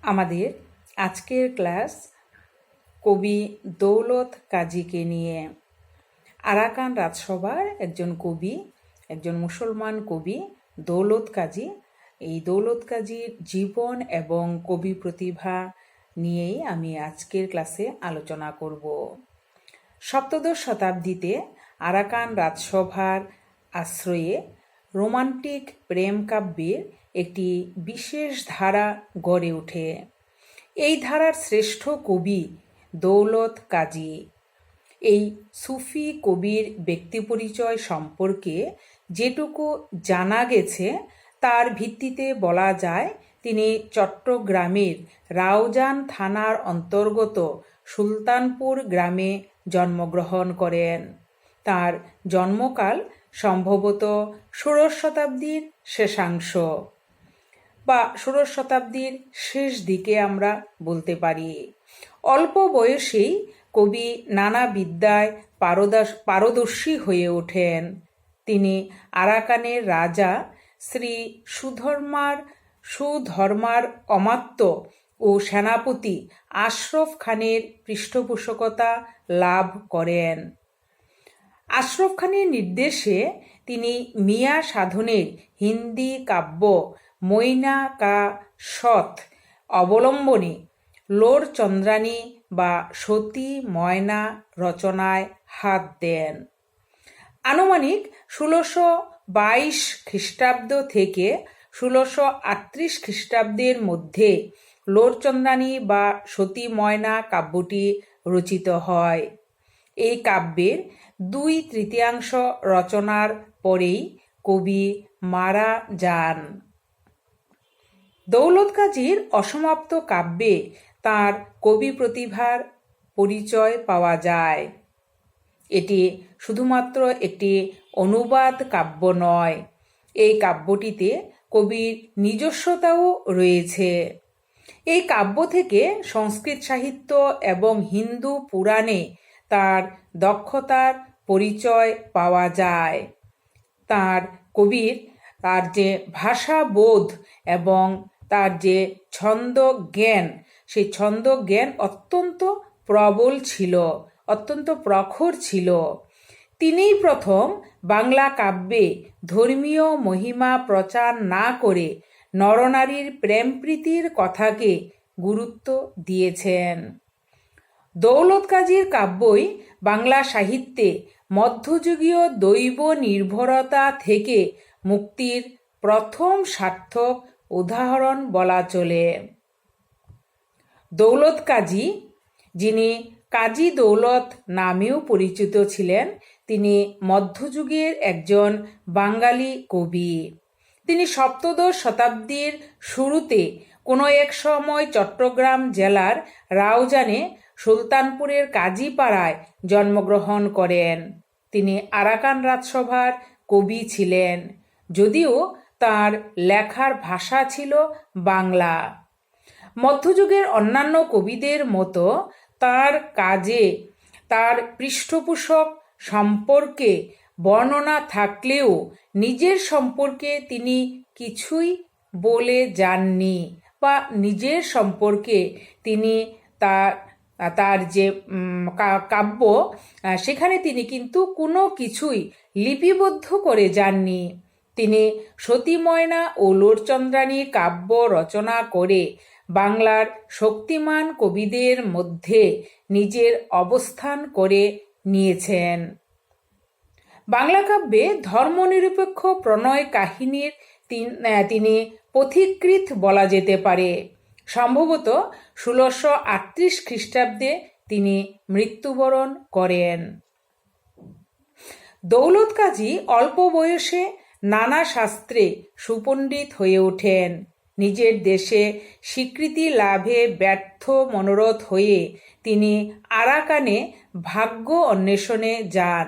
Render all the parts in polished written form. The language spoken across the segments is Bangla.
আমাদের আজকের ক্লাস কবি দৌলত কাজীকে নিয়ে। আরাকান রাজসভার একজন কবি, একজন মুসলমান কবি দৌলত কাজী। এই দৌলত কাজীর জীবন এবং কবি প্রতিভা নিয়েই আমি আজকের ক্লাসে আলোচনা করব। সপ্তদশ শতাব্দীতে আরাকান রাজসভার আশ্রয়ে রোমান্টিক প্রেম কাব্যের একটি বিশেষ ধারা গড়ে ওঠে। এই ধারার শ্রেষ্ঠ কবি দৌলত কাজী। এই সুফি কবির ব্যক্তিপরিচয় সম্পর্কে যেটুকু জানা গেছে তার ভিত্তিতে বলা যায় তিনি চট্টগ্রামের রাউজান থানার অন্তর্গত সুলতানপুর গ্রামে জন্মগ্রহণ করেন। তার জন্মকাল সম্ভবত ষোড়শ শতাব্দীর শেষাংশ বা ষোড়শ শতাব্দীর শেষ দিকে আমরা বলতে পারি। অল্প বয়সেই কবি নানা বিদ্যায় পারদর্শী হয়ে ওঠেন। তিনি আরাকানের রাজা শ্রী সুধর্মার অমাত্য ও সেনাপতি আশরফ খানের পৃষ্ঠপোষকতা লাভ করেন। আশরফ খানের নির্দেশে তিনি মিয়া সাধনের হিন্দি কাব্য মৈনা কা সৎ অবলম্বনে লোর চন্দ্রানী বা সতী ময়না রচনায় হাত দেন। আনুমানিক ১৬২২ খ্রিস্টাব্দ থেকে ১৬৩৮ খ্রিস্টাব্দের মধ্যে লোরচন্দ্রানী বা সতী ময়না কাব্যটি রচিত হয়। এই কাব্যের ২/৩ রচনার পরেই কবি মারা যান। দৌলত কাজীর অসমাপ্ত কাব্যে তাঁর কবি প্রতিভার পরিচয় পাওয়া যায়। এটি শুধুমাত্র একটি অনুবাদ কাব্য নয়, এই কাব্যটিতে কবির নিজস্বতাও রয়েছে। এই কাব্য থেকে সংস্কৃত সাহিত্য এবং হিন্দু পুরাণে তার দক্ষতার পরিচয় পাওয়া যায়। তার যে ভাষাবোধ এবং তার যে ছন্দ জ্ঞান, সেই ছন্দ জ্ঞান অত্যন্ত প্রবল ছিল, অত্যন্ত প্রখর ছিল। তিনিই প্রথম বাংলা কাব্যে ধর্মীয় মহিমা প্রচার না করে নরনারীর প্রেম প্রীতির কথাকে গুরুত্ব দিয়েছেন। দৌলত কাজীর কাব্যই বাংলা সাহিত্যে মধ্যযুগীয় দৈব নির্ভরতা থেকে মুক্তির প্রথম সার্থক উদাহরণ বলা চলে। দৌলত কাজী, যিনি কাজী দৌলত নামেও পরিচিত ছিলেন, তিনি মধ্যযুগের একজন বাঙালি কবি। তিনি সপ্তদশ শতাব্দীর শুরুতে কোনো এক সময় চট্টগ্রাম জেলার রাউজানে সুলতানপুরের কাজীপাড়ায় জন্মগ্রহণ করেন। তিনি আরাকান রাজসভার কবি ছিলেন, যদিও তার লেখার ভাষা ছিল বাংলা। মধ্যযুগের অন্যান্য কবিদের মতো তার কাজে তার পৃষ্ঠপোষক সম্পর্কে বর্ণনা থাকলেও নিজের সম্পর্কে তিনি কিছুই বলে যাননি, বা নিজের সম্পর্কে তিনি তার যে কাব্য সেখানে তিনি কিন্তু কোনো কিছুই লিপিবদ্ধ করে যাননি। তিনি সতী ময়না ও লোরচন্দ্রানী কাব্য রচনা করে বাংলার শক্তিমান কবিদের মধ্যে নিজের অবস্থান করে নিয়েছেন। বাংলা কাব্যে ধর্মনিরপেক্ষ প্রণয় কাহিনীর তিনি পথিকৃৎ বলা যেতে পারে। সম্ভবত ১৬৩৮ খ্রিস্টাব্দে তিনি মৃত্যুবরণ করেন। দৌলত কাজী অল্প বয়সে নানা শাস্ত্রে সুপণ্ডিত হয়ে ওঠেন। নিজের দেশে স্বীকৃতি লাভে ব্যর্থ মনোরথ হয়ে তিনি আরাকানে ভাগ্য অন্বেষণে যান।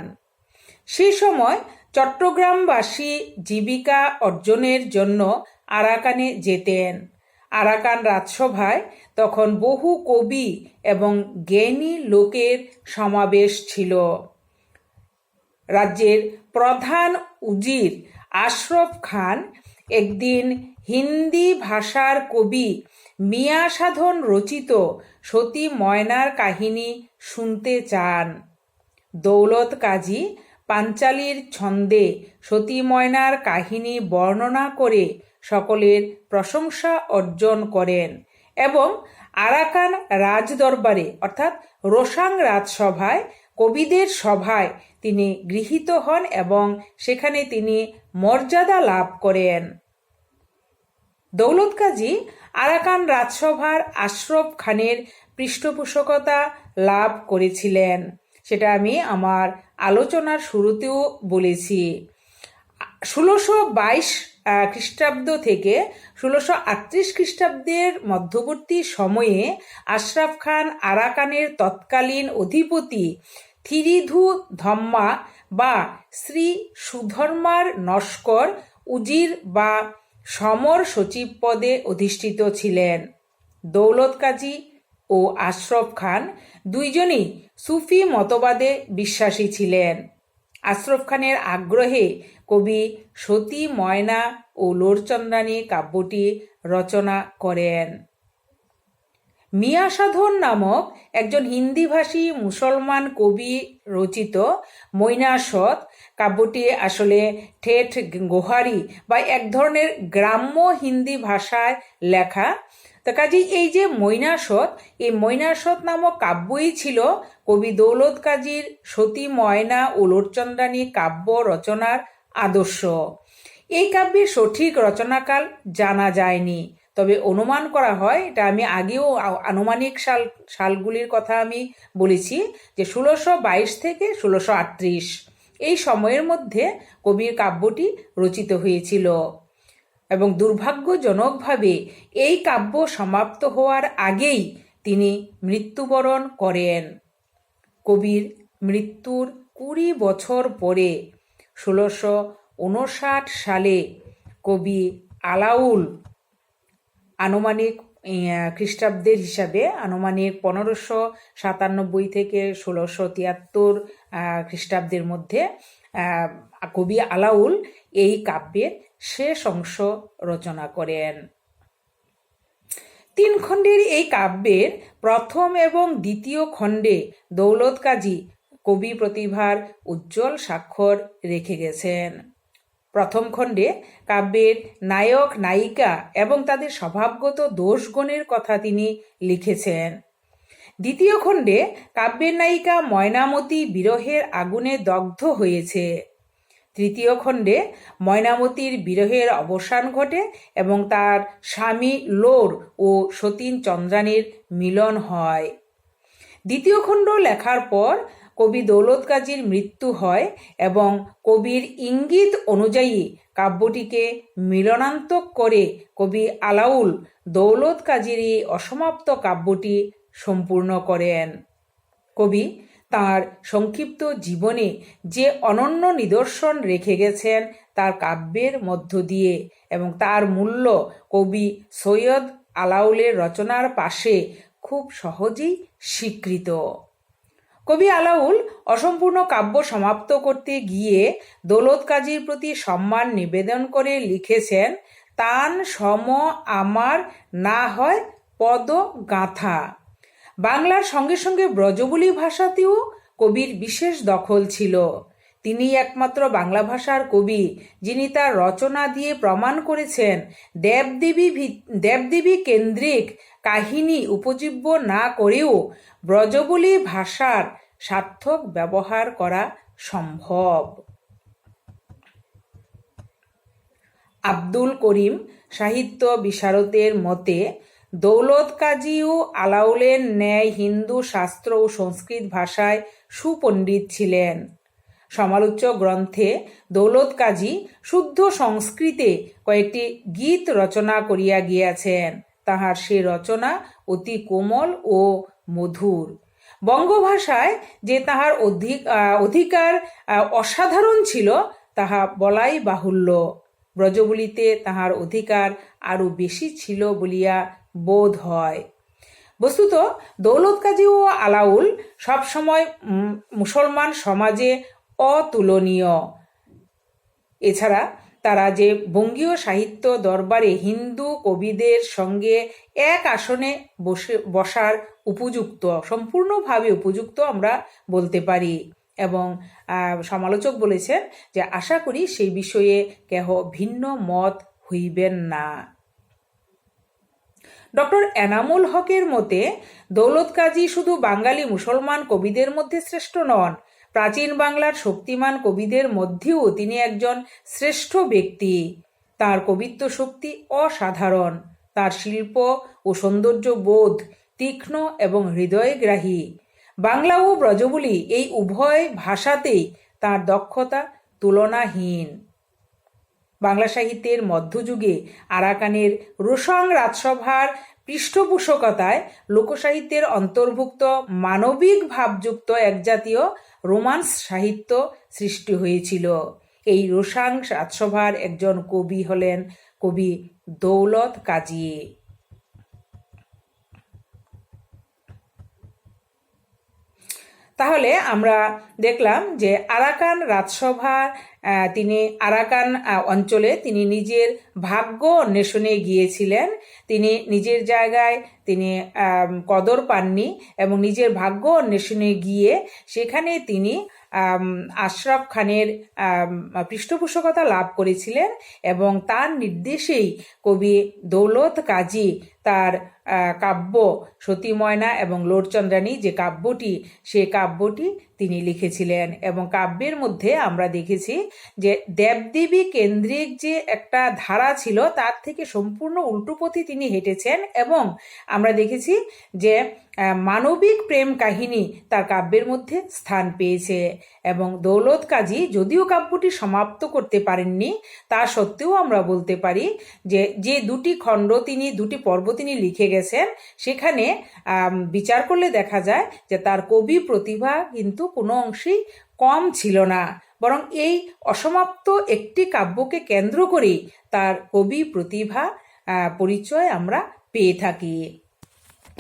সেই সময় চট্টগ্রামবাসী জীবিকা অর্জনের জন্য আরাকানে যেতেন। আরাকান রাজসভায় তখন বহু কবি এবং জ্ঞানী লোকের সমাবেশ ছিল। রাজ্যের প্রধান উজির আশরফ খান একদিন হিন্দি ভাষার কবি মিয়া সাধন রচিত সতী ময়নার কাহিনী শুনতে চান। দৌলত কাজী পাঞ্চালীর ছন্দে সতী ময়নার কাহিনী বর্ণনা করে সকলের প্রশংসা অর্জন করেন এবং আরাকান রাজদরবারে অর্থাৎ রোসাং রাজসভায় কবিদের সভায় তিনি গৃহীত হন এবং সেখানে তিনি মর্যাদা লাভ করেন। দৌলত কাজী আরাকান রাজসভার আশরফ খানের পৃষ্ঠপোষকতা লাভ করেছিলেন, সেটা আমি আমার আলোচনার শুরুতেও বলেছি। 1622 খ্রিস্টাব্দ থেকে 1638 খ্রিস্টাব্দের মধ্যবর্তী সময়ে আশরাফ খান আরাকানের তৎকালীন অধিপতি থিরিধু ধম্মা বা শ্রী সুধর্মার নস্কর উজির বা সমর সচিব পদে অধিষ্ঠিত ছিলেন। দৌলত কাজী ও আশরফ খান দুইজনই সুফি মতবাদে বিশ্বাসী ছিলেন। আশরফ খানের আগ্রহে কবি সতী ময়না ও লোরচন্দ্রানী কাব্যটি রচনা করেন। মিয়া সাধন নামক একজন হিন্দিভাষী মুসলমান কবি রচিত মৈনাসত কাব্যটি আসলে ঠেঠ গোহারি বা এক ধরনের গ্রাম্য হিন্দি ভাষায় লেখা। তো কাজী এই যে মৈনাসত, এই মৈনাসত নামক কাব্যই ছিল কবি দৌলত কাজীর সতী ময়না ও লোরচন্দ্রানী কাব্য রচনার আদর্শ। এই কাব্যের সঠিক রচনাকাল জানা যায়নি, তবে অনুমান করা হয়, এটা আমি আগেও আনুমানিক সালগুলির কথা আমি বলেছি, যে 1622 থেকে 1638 এই সময়ের মধ্যে কবির কাব্যটি রচিত হয়েছিল এবং দুর্ভাগ্যজনকভাবে এই কাব্য সমাপ্ত হওয়ার আগেই তিনি মৃত্যুবরণ করেন। কবির মৃত্যুর 20 বছর পরে 1659 সালে কবি আলাউল আনুমানিক খ্রিস্টাব্দের হিসাবে আনুমানিক 1597 থেকে 1673 খ্রিস্টাব্দের মধ্যে কবি আলাউল এই কাব্যের শেষ অংশ রচনা করেন। 3 খণ্ডের এই কাব্যের প্রথম এবং দ্বিতীয় খণ্ডে দৌলত কাজী কবি প্রতিভার উজ্জ্বল স্বাক্ষর রেখে গেছেন। প্রথম খণ্ডে কাব্যের নায়ক নায়িকা এবং তাদের স্বভাবগত দোষগুণের কথা তিনি লিখেছেন। দ্বিতীয় খণ্ডে কাব্যের নায়িকা ময়নামতি বিরহের আগুনে দগ্ধ হয়েছে। তৃতীয় খণ্ডে ময়নামতির বিরহের অবসান ঘটে এবং তার স্বামী লোর ও সতীন চন্দ্রানীর মিলন হয়। দ্বিতীয় খণ্ড লেখার পর কবি দৌলত কাজীর মৃত্যু হয় এবং কবির ইঙ্গিত অনুযায়ী কাব্যটিকে মিলনান্তক করে কবি আলাউল দৌলত কাজীর এই অসমাপ্ত কাব্যটি সম্পূর্ণ করেন। কবি তাঁর সংক্ষিপ্ত জীবনে যে অনন্য নিদর্শন রেখে গেছেন তার কাব্যের মধ্য দিয়ে, এবং তার মূল্য কবি সৈয়দ আলাউলের রচনার পাশে খুব সহজেই স্বীকৃত। কবি আলাউল অসম্পূর্ণ কাব্য সমাপ্ত করতে গিয়ে দৌলত কাজীর প্রতি সম্মান নিবেদন করে লিখেছেন, তান সম আমার না হয় পদ গাঁথা। বাংলার সঙ্গে সঙ্গে ব্রজবুলি ভাষাতেও কবির বিশেষ দখল ছিল। তিনি একমাত্র বাংলা ভাষার কবি যিনি তার রচনা দিয়ে প্রমাণ করেছেন দেবদেবী কেন্দ্রিক কাহিনী উপজীব্য না করেও ব্রজবুলি ভাষার সার্থক ব্যবহার করা সম্ভব। আব্দুল করিম সাহিত্য বিশারদের মতে দৌলত কাজীও আলাউলের ন্যায় হিন্দু শাস্ত্র ও সংস্কৃত ভাষায় সুপণ্ডিত ছিলেন। সমালোচ্য গ্রন্থে দৌলত কাজী শুদ্ধ সংস্কৃতে কয়েকটি গীত রচনা করিয়া গিয়াছেন। তাহার সে রচনা অতি কোমল ও মধুর। বঙ্গভাষায় যে তাহার অধিকার অসাধারণ ছিল তাহা বলাই বাহুল্য। ব্রজবুলিতে তাহার অধিকার আরও বেশি ছিল বলিয়া বোধ হয়। বস্তুত দৌলত কাজী ও আলাউল সবসময় মুসলমান সমাজে অতুলনীয়। এছাড়া তারা যে বঙ্গীয় সাহিত্য দরবারে হিন্দু কবিদের সঙ্গে এক আসনে বসার উপযুক্ত, সম্পূর্ণভাবে উপযুক্ত আমরা বলতে পারি। এবং সমালোচক বলেছেন যে আশা করি সেই বিষয়ে কেহ ভিন্ন মত হইবেন না। ডক্টর এনামুল হকের মতে দৌলত কাজী শুধু বাঙালি মুসলমান কবিদের মধ্যে শ্রেষ্ঠ নন, প্রাচীন বাংলার শক্তিমান কবিদের মধ্যেও তিনি একজন শ্রেষ্ঠ ব্যক্তি। তার কবিত্ব শক্তি অসাধারণ, তার শিল্প ও সৌন্দর্য বোধ তীক্ষ্ণ এবং হৃদয়গ্রাহী। বাংলা ও ব্রজবুলি এই উভয় ভাষাতেই তার দক্ষতা তুলনাহীন। বাংলা সাহিত্যের মধ্যযুগে আরাকানের রোশাং রাজসভার পৃষ্ঠপোষকতায় লোকসাহিত্যের অন্তর্ভুক্ত মানবিক ভাবযুক্ত একজাতীয় রোমান্স সাহিত্য সৃষ্টি হয়েছিল। এই রোশাং রাজসভার একজন কবি হলেন কবি দৌলত কাজী। তাহলে আমরা দেখলাম যে আরাকান রাজসভার তিনি আরাকান অঞ্চলে তিনি নিজের ভাগ্য অন্বেষণে গিয়েছিলেন। তিনি নিজের জায়গায় তিনি কদর পাননি এবং নিজের ভাগ্য অন্বেষণে গিয়ে সেখানে তিনি আশরাফ খানের পৃষ্ঠপোষকতা লাভ করেছিলেন এবং তার নির্দেশেই কবি দৌলত কাজী তার কাব্য সতী ময়না এবং লোরচন্দ্রানী যে কাব্যটি, সে কাব্যটি তিনি লিখেছিলেন। এবং কাব্যের মধ্যে আমরা দেখেছি যে দেবদেবী কেন্দ্রিক যে একটা ধারা ছিল তার থেকে সম্পূর্ণ উল্টো পথে তিনি হেঁটেছেন। এবং আমরা দেখেছি যে মানবিক প্রেম কাহিনী তার কাব্যের মধ্যে স্থান পেয়েছে। এবং দৌলত কাজী যদিও কাব্যটি সমাপ্ত করতে পারেননি, তা সত্ত্বেও আমরা বলতে পারি যে যে দুটি খণ্ড তিনি, দুটি পর্ব তিনি লিখে গেছেন, সেখানে বিচার করলে দেখা যায় যে তার কবি প্রতিভা কিন্তু কোনো অংশেই কম ছিল না, বরং এই অসমাপ্ত একটি কাব্যকে কেন্দ্র করেই তার কবি প্রতিভা পরিচয় আমরা পেয়ে থাকি।